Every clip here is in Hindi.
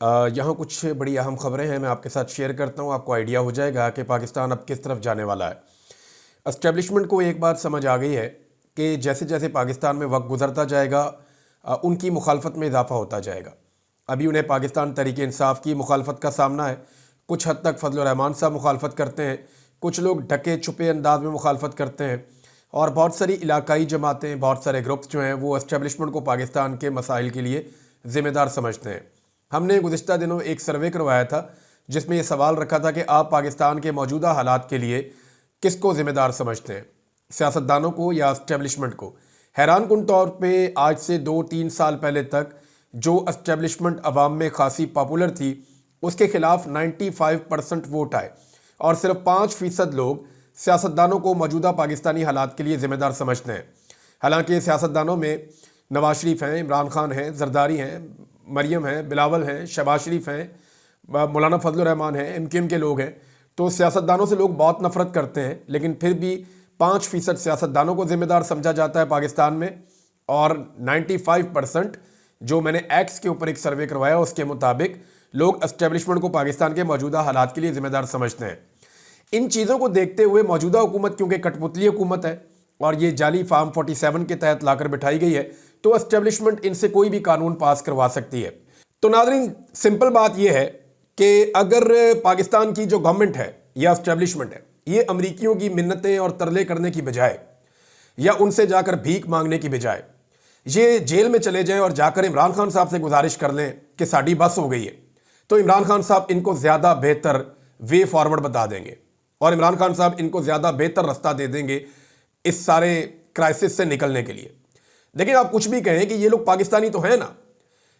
यहाँ कुछ बड़ी अहम खबरें हैं, मैं आपके साथ शेयर करता हूँ। आपको आइडिया हो जाएगा कि पाकिस्तान अब किस तरफ जाने वाला है। एस्टेब्लिशमेंट को एक बात समझ आ गई है कि जैसे जैसे पाकिस्तान में वक्त गुजरता जाएगा उनकी मुखालफत में इजाफा होता जाएगा। अभी उन्हें पाकिस्तान तहरीक इंसाफ की मुखालफत का सामना है। कुछ हद तक फजल रहमान साहब मुखालफत करते हैं, कुछ लोग ढके छुपे अंदाज में मुखालफत करते हैं, और बहुत सारी इलाकाई जमातें, बहुत सारे ग्रुप्स जो हैं वो एस्टेब्लिशमेंट को पाकिस्तान के मसाइल के लिए ज़िम्मेदार समझते हैं। हमने गुज़िश्ता दिनों एक सर्वे करवाया था जिसमें ये सवाल रखा था कि आप पाकिस्तान के मौजूदा हालात के लिए किसको ज़िम्मेदार समझते हैं, सियासतदानों को या एस्टेब्लिशमेंट को। हैरान कुन तौर पे आज से 2-3 साल पहले तक जो एस्टेब्लिशमेंट अवाम में खासी पॉपुलर थी उसके खिलाफ 95% वोट आए, और सिर्फ 5% लोग सियासतदानों को मौजूदा पाकिस्तानी हालात के लिए ज़िम्मेदार समझते हैं। हालांकि सियासतदानों में नवाज शरीफ हैं, इमरान खान हैं, जरदारी हैं, मरियम हैं, बिलावल हैं, शहबाज शरीफ हैं, मौलाना फजल रहमान हैं, MKM के लोग हैं। तो सियासतदानों से लोग बहुत नफरत करते हैं, लेकिन फिर भी 5% सियासतदानों को ज़िम्मेदार समझा जाता है पाकिस्तान में, और 95% जो मैंने एक्स के ऊपर एक सर्वे करवाया उसके मुताबिक लोग एस्टेब्लिशमेंट को पाकिस्तान के मौजूदा हालात के लिए ज़िम्मेदार समझते हैं। इन चीज़ों को देखते हुए मौजूदा हुकूमत, क्योंकि कठपुतली हुकूमत है और ये जाली फार्म 47 के तहत लाकर बिठाई गई है, तो एस्टेब्लिशमेंट इनसे कोई भी कानून पास करवा सकती है। तो नाज़रीन, सिंपल बात यह है कि अगर पाकिस्तान की जो गवर्नमेंट है या एस्टेब्लिशमेंट है, ये अमरीकियों की मिन्नतें और तरले करने की बजाय या उनसे जाकर भीख मांगने की बजाय ये जेल में चले जाएं और जाकर इमरान खान साहब से गुजारिश कर लें कि साड़ी बस हो गई है, तो इमरान खान साहब इनको ज़्यादा बेहतर वे फॉरवर्ड बता देंगे और इमरान खान साहब इनको ज़्यादा बेहतर रास्ता दे देंगे इस सारे क्राइसिस से निकलने के लिए। लेकिन आप कुछ भी कहें कि ये लोग पाकिस्तानी तो हैं ना,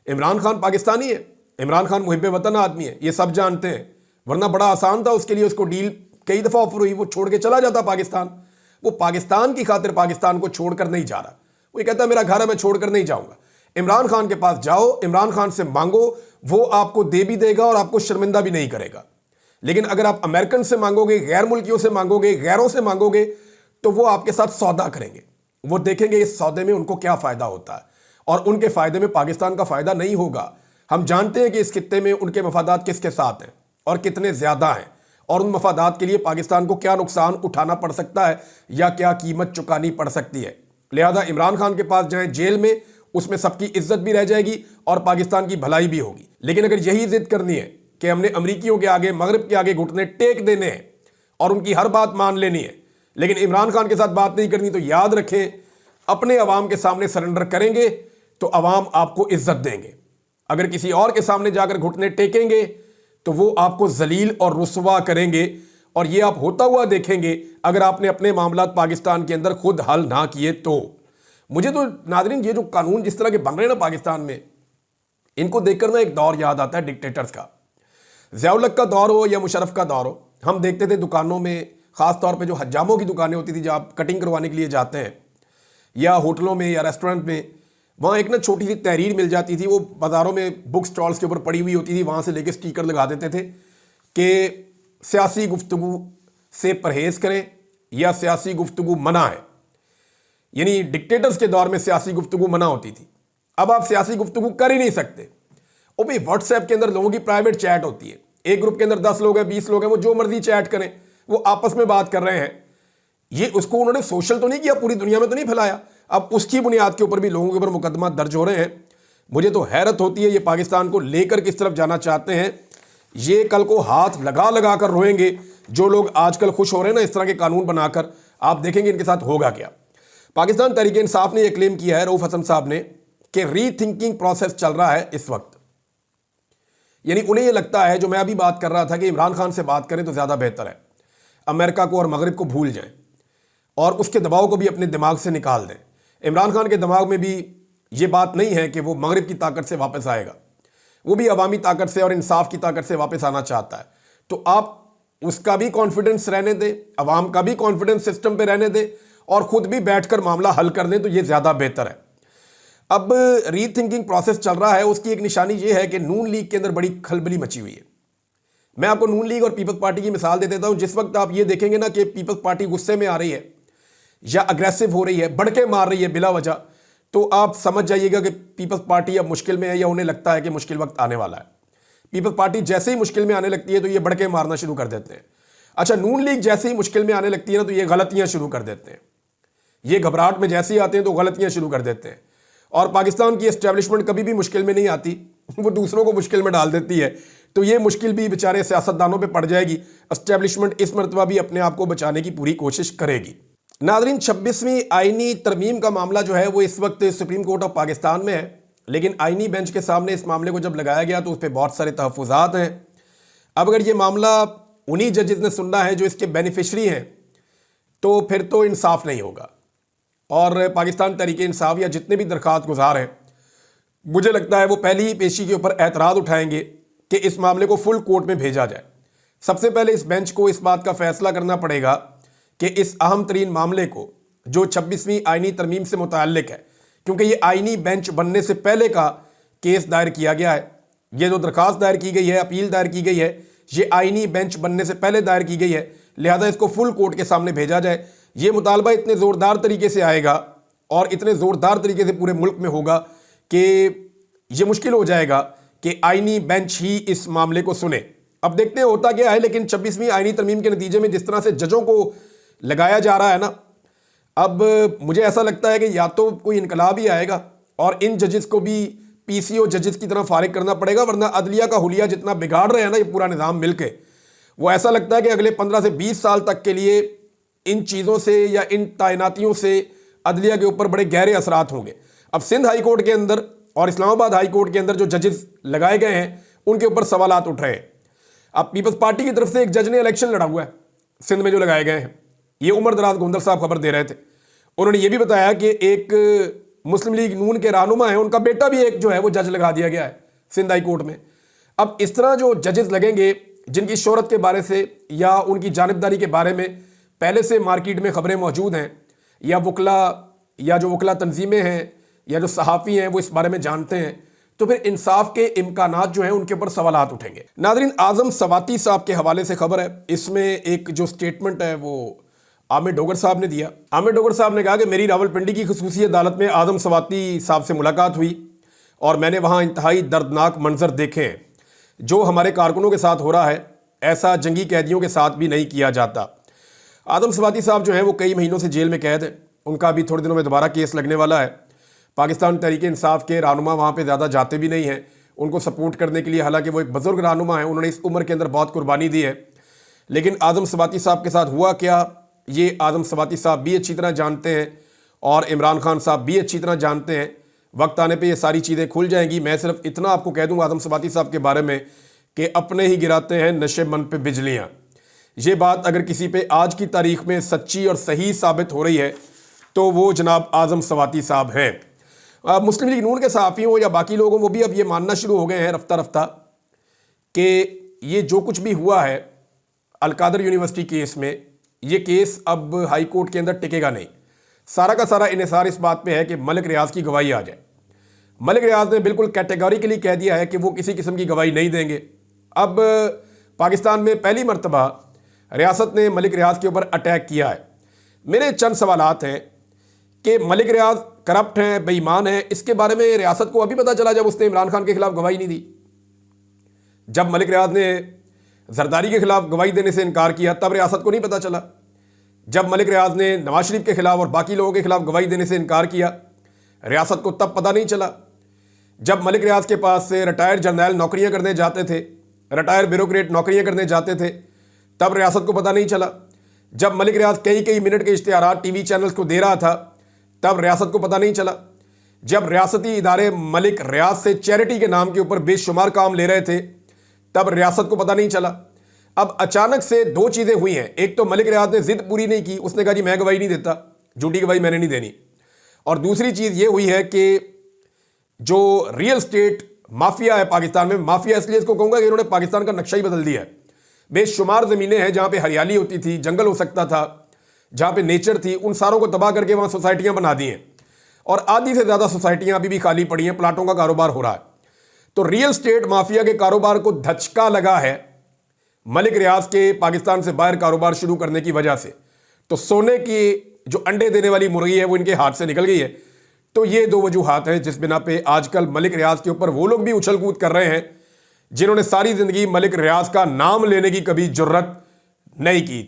इमरान खान पाकिस्तानी है, इमरान खान मुहिब वतन आदमी है, ये सब जानते हैं। वरना बड़ा आसान था उसके लिए, उसको डील कई दफ़ा ऑफर हुई, वो छोड़ के चला जाता पाकिस्तान। वो पाकिस्तान की खातिर पाकिस्तान को छोड़कर नहीं जा रहा, वो कहता मेरा घर है, मैं छोड़कर नहीं जाऊंगा। इमरान खान के पास जाओ, इमरान खान से मांगो, वो आपको दे भी देगा और आपको शर्मिंदा भी नहीं करेगा। लेकिन अगर आप अमेरिकन से मांगोगे, गैर मुल्कियों से मांगोगे, गैरों से मांगोगे, तो वो आपके साथ सौदा करेंगे। वो देखेंगे इस सौदे में उनको क्या फ़ायदा होता है, और उनके फ़ायदे में पाकिस्तान का फ़ायदा नहीं होगा। हम जानते हैं कि इस खित्ते में उनके मफादात किसके साथ हैं और कितने ज़्यादा हैं, और उन मफादात के लिए पाकिस्तान को क्या नुकसान उठाना पड़ सकता है या क्या कीमत चुकानी पड़ सकती है। लिहाजा इमरान खान के पास जाएं जेल में, उसमें सबकी इज्जत भी रह जाएगी और पाकिस्तान की भलाई भी होगी। लेकिन अगर यही जिद करनी है कि हमने अमरीकियों के आगे, मगरब के आगे घुटने टेक देने हैं और उनकी हर बात मान लेनी है, लेकिन इमरान खान के साथ बात नहीं करनी, तो याद रखें, अपने अवाम के सामने सरेंडर करेंगे तो अवाम आपको इज्जत देंगे। अगर किसी और के सामने जाकर घुटने टेकेंगे तो वो आपको जलील और रुसवा करेंगे, और ये आप होता हुआ देखेंगे अगर आपने अपने मामलात पाकिस्तान के अंदर खुद हल ना किए तो। मुझे तो नाज़रीन, ये जो कानून जिस तरह के बन रहे हैं ना पाकिस्तान में, इनको देखकर ना एक दौर याद आता है डिक्टेटर्स का। ज़ियाउल हक का दौर हो या मुशर्रफ का दौर हो, हम देखते थे दुकानों में, ख़ास तौर पे जो हजामों की दुकानें होती थी जहाँ आप कटिंग करवाने के लिए जाते हैं, या होटलों में या रेस्टोरेंट में, वहाँ एक ना छोटी सी तहरीर मिल जाती थी, वो बाज़ारों में बुक स्टॉल्स के ऊपर पड़ी हुई होती थी, वहाँ से लेके स्टिकर लगा देते थे कि सियासी गुफ्तगू से परहेज़ करें या सियासी गुफ्तगू मना है। यानी डिक्टेटर्स के दौर में सियासी गुफ्तगू मना होती थी, अब आप सियासी गुफ्तगू कर ही नहीं सकते। वो भी व्हाट्सएप के अंदर लोगों की प्राइवेट चैट होती है, एक ग्रुप के अंदर 10 लोग हैं, 20 लोग हैं, वो जो मर्जी चैट करें, वो आपस में बात कर रहे हैं। ये उसको उन्होंने सोशल तो नहीं किया, पूरी दुनिया में तो नहीं फैलाया, अब उसकी बुनियाद के ऊपर भी लोगों के ऊपर मुकदमा दर्ज हो रहे हैं। मुझे तो हैरत होती है ये पाकिस्तान को लेकर किस तरफ जाना चाहते हैं। ये कल को हाथ लगा लगा कर रोएंगे जो लोग आजकल खुश हो रहे हैं ना इस तरह के कानून बनाकर, आप देखेंगे इनके साथ होगा क्या। पाकिस्तान तहरीक इंसाफ ने यह क्लेम किया है, रऊफ हसन साहब ने, कि रीथिंकिंग प्रोसेस चल रहा है इस वक्त। यानी उन्हें यह लगता है, जो मैं अभी बात कर रहा था, कि इमरान खान से बात करें तो ज़्यादा बेहतर है, अमेरिका को और मगरिब को भूल जाएं और उसके दबाव को भी अपने दिमाग से निकाल दें। इमरान खान के दिमाग में भी ये बात नहीं है कि वो मगरिब की ताकत से वापस आएगा, वो भी अवामी ताकत से और इंसाफ की ताकत से वापस आना चाहता है। तो आप उसका भी कॉन्फिडेंस रहने दें, अवाम का भी कॉन्फिडेंस सिस्टम पे रहने दें, और ख़ुद भी बैठकर मामला हल कर दें, तो ये ज़्यादा बेहतर है। अब रीथिंकिंग प्रोसेस चल रहा है, उसकी एक निशानी ये है कि नून लीग के अंदर बड़ी खलबली मची हुई है। मैं आपको नून लीग और पीपल्स पार्टी की मिसाल दे देता हूँ। जिस वक्त आप ये देखेंगे ना कि पीपल्स पार्टी गुस्से में आ रही है या अग्रेसिव हो रही है, बढ़के मार रही है बिला वजह, तो आप समझ जाइएगा कि पीपल्स पार्टी अब मुश्किल में है या उन्हें लगता है कि मुश्किल वक्त आने वाला है। पीपल्स पार्टी जैसे ही मुश्किल में आने लगती है तो ये बढ़के मारना शुरू कर देते हैं। अच्छा, नून लीग जैसे ही मुश्किल में आने लगती है ना तो ये गलतियां शुरू कर देते हैं। ये घबराहट में जैसे ही आते हैं तो गलतियां शुरू कर देते हैं। और पाकिस्तान की एस्टेब्लिशमेंट कभी भी मुश्किल में नहीं आती, वो दूसरों को मुश्किल में डाल देती है। तो ये मुश्किल भी बेचारे सियासतदानों पे पड़ जाएगी। एस्टेब्लिशमेंट इस मरतबा भी अपने आप को बचाने की पूरी कोशिश करेगी। नाज़रीन, 26वीं आईनी तरमीम का मामला जो है वो इस वक्त सुप्रीम कोर्ट ऑफ पाकिस्तान में है, लेकिन आईनी बेंच के सामने इस मामले को जब लगाया गया तो उस पर बहुत सारे तहफ़्फ़ुज़ात हैं। अब अगर ये मामला उन्हीं जजेस ने सुनना है जो इसके बेनिफिशरी हैं तो फिर तो इंसाफ नहीं होगा। और पाकिस्तान तहरीक इंसाफ या जितने भी दरख्वास्त गुजार हैं, मुझे लगता है वो पहली ही पेशी के ऊपर एतराज़ उठाएंगे कि इस मामले को फुल कोर्ट में भेजा जाए। सबसे पहले इस बेंच को इस बात का फैसला करना पड़ेगा कि इस अहम तरीन मामले को जो 26वीं आईनी तरमीम से मुताल्लिक है, क्योंकि ये आईनी बेंच बनने से पहले का केस दायर किया गया है, ये जो दरख्वास्त दायर की गई है, अपील दायर की गई है, ये आईनी बेंच बनने से पहले दायर की गई है, लिहाजा इसको फुल कोर्ट के सामने भेजा जाए। ये मुतालबा इतने ज़ोरदार तरीके से आएगा और इतने ज़ोरदार तरीके से पूरे मुल्क में होगा कि ये मुश्किल हो जाएगा कि आईनी बेंच ही इस मामले को सुने। अब देखते हैं होता क्या है, लेकिन 26वीं आईनी तरमीम के नतीजे में जिस तरह से जजों को लगाया जा रहा है ना, अब मुझे ऐसा लगता है कि या तो कोई इनकलाब ही आएगा और इन जजेस को भी पीसीओ जजेस की तरह फारिग करना पड़ेगा, वरना अदलिया का हुलिया जितना बिगाड़ रहे हैं ना ये पूरा निज़ाम मिलके, वो ऐसा लगता है कि अगले 15 से 20 साल तक के लिए इन चीज़ों से या इन तैनातियों से अदलिया के ऊपर बड़े गहरे असरात होंगे। अब सिंध हाई कोर्ट के अंदर और इस्लामाबाद हाई कोर्ट के अंदर जो जजेस लगाए गए हैं उनके ऊपर सवालात उठ रहे हैं। अब पीपल्स पार्टी की तरफ से एक जज ने इलेक्शन लड़ा हुआ है सिंध में जो लगाए गए हैं, ये उमर दराज गोंदल साहब खबर दे रहे थे। उन्होंने ये भी बताया कि एक मुस्लिम लीग नून के रहनुमा है, उनका बेटा भी एक जो है वो जज लगा दिया गया है सिंध हाई कोर्ट में। अब इस तरह जो जजेस लगेंगे जिनकी शोहरत के बारे से या उनकी जानिबदारी के बारे में पहले से मार्केट में खबरें मौजूद हैं, या वकला या जो वकला तंजीमें हैं या जो सहाफ़ी हैं वो इस बारे में जानते हैं, तो फिर इंसाफ के इम्कानात जो हैं उनके ऊपर सवालात उठेंगे। नाज़रीन, आज़म सवाती साहब के हवाले से खबर है, इसमें एक जो स्टेटमेंट है वो आमिर डोगर साहब ने दिया। आमिर डोगर साहब ने कहा कि मेरी रावलपिंडी की खुसूसी अदालत में आज़म सवाती साहब से मुलाकात हुई और मैंने वहाँ इंतहाई दर्दनाक मंजर देखे हैं। जो हमारे कारकुनों के साथ हो रहा है ऐसा जंगी कैदियों के साथ भी नहीं किया जाता। आज़म सवाती साहब जो हैं वो कई महीनों से जेल में कैद हैं, उनका अभी थोड़े दिनों में दोबारा केस लगने वाला है। पाकिस्तान तहरीक इंसाफ के रहनुमा वहाँ पे ज़्यादा जाते भी नहीं हैं उनको सपोर्ट करने के लिए, हालांकि वो एक बुज़ुर्ग रहनुमा है, उन्होंने इस उम्र के अंदर बहुत कुर्बानी दी है। लेकिन आज़म सवाती साहब के साथ हुआ क्या, ये आज़म सवाती साहब भी अच्छी तरह जानते हैं और इमरान खान साहब भी अच्छी तरह जानते हैं। वक्त आने पे ये सारी चीज़ें खुल जाएंगी। मैं सिर्फ इतना आपको कह दूँ आज़म सवाती साहब के बारे में कि अपने ही गिराते हैं नशे मन पे बिजलियाँ। ये बात अगर किसी पे आज की तारीख में सच्ची और सही साबित हो रही है तो वो जनाब आज़म सवाती साहब हैं। मुस्लिम लीग नून के सहाफ़ी हों या बाकी लोगों वो भी अब ये मानना शुरू हो गए हैं रफ्ता रफ्ता कि ये जो कुछ भी हुआ है अलकादर यूनिवर्सिटी केस में, ये केस अब हाई कोर्ट के अंदर टिकेगा नहीं। सारा का सारा इन्हिसार इस बात पे है कि मलिक रियाज की गवाही आ जाए। मलिक रियाज ने बिल्कुल कैटेगोरिकली कह दिया है कि वो किसी किस्म की गवाही नहीं देंगे। अब पाकिस्तान में पहली मरतबा रियासत ने मलिक रियाज के ऊपर अटैक किया है। मेरे चंद सवालात हैं कि मलिक रियाज करप्ट हैं, बेईमान हैं, इसके बारे में रियासत को अभी पता चला जब उसने इमरान खान के खिलाफ गवाही नहीं दी। जब मलिक रियाज ने जरदारी के खिलाफ गवाही देने से इनकार किया तब रियासत को नहीं पता चला। जब मलिक रियाज ने नवाज शरीफ के खिलाफ और बाकी लोगों के खिलाफ गवाही देने से इनकार किया रियासत को तब पता नहीं चला। जब मलिक रियाज के पास से रिटायर्ड जर्नैल नौकरियां करने जाते थे, रिटायर्ड ब्यूरोक्रेट नौकरियां करने जाते थे, तब रियासत को पता नहीं चला। जब मलिक रियाज कई मिनट के इश्तिहारात टीवी चैनल्स को दे रहा था तब रियासत को पता नहीं चला। जब रियासती इदारे मलिक रियाज से चैरिटी के नाम के ऊपर बेशुमार काम ले रहे थे तब रियासत को पता नहीं चला। अब अचानक से दो चीज़ें हुई हैं। एक तो मलिक रियाज ने जिद पूरी नहीं की, उसने कहा जी मैं गवाही नहीं देता, झूठी गवाही मैंने नहीं देनी। और दूसरी चीज़ ये हुई है कि जो रियल स्टेट माफिया है पाकिस्तान में, माफिया इसलिए इसको कहूँगा कि इन्होंने पाकिस्तान का नक्शा ही बदल दिया है। बेशुमार ज़मीनें हैं जहाँ पे हरियाली होती थी, जंगल हो सकता था, जहाँ पे नेचर थी, उन सारों को तबाह करके वहाँ सोसाइटियाँ बना दी हैं और आधी से ज़्यादा सोसाइटियाँ अभी भी खाली पड़ी हैं, प्लाटों का कारोबार हो रहा है। तो रियल स्टेट माफिया के कारोबार को धचका लगा है मलिक रियाज के पाकिस्तान से बाहर कारोबार शुरू करने की वजह से। तो सोने की जो अंडे देने वाली मुर्गी है वो इनके हाथ से निकल गई है। तो ये दो वजूहात हैं जिस बिना पे आजकल मलिक रियाज के ऊपर वो लोग भी उछल कूद कर रहे हैं जिन्होंने सारी जिंदगी मलिक रियाज का नाम लेने की कभी जुर्रत नहीं की थी।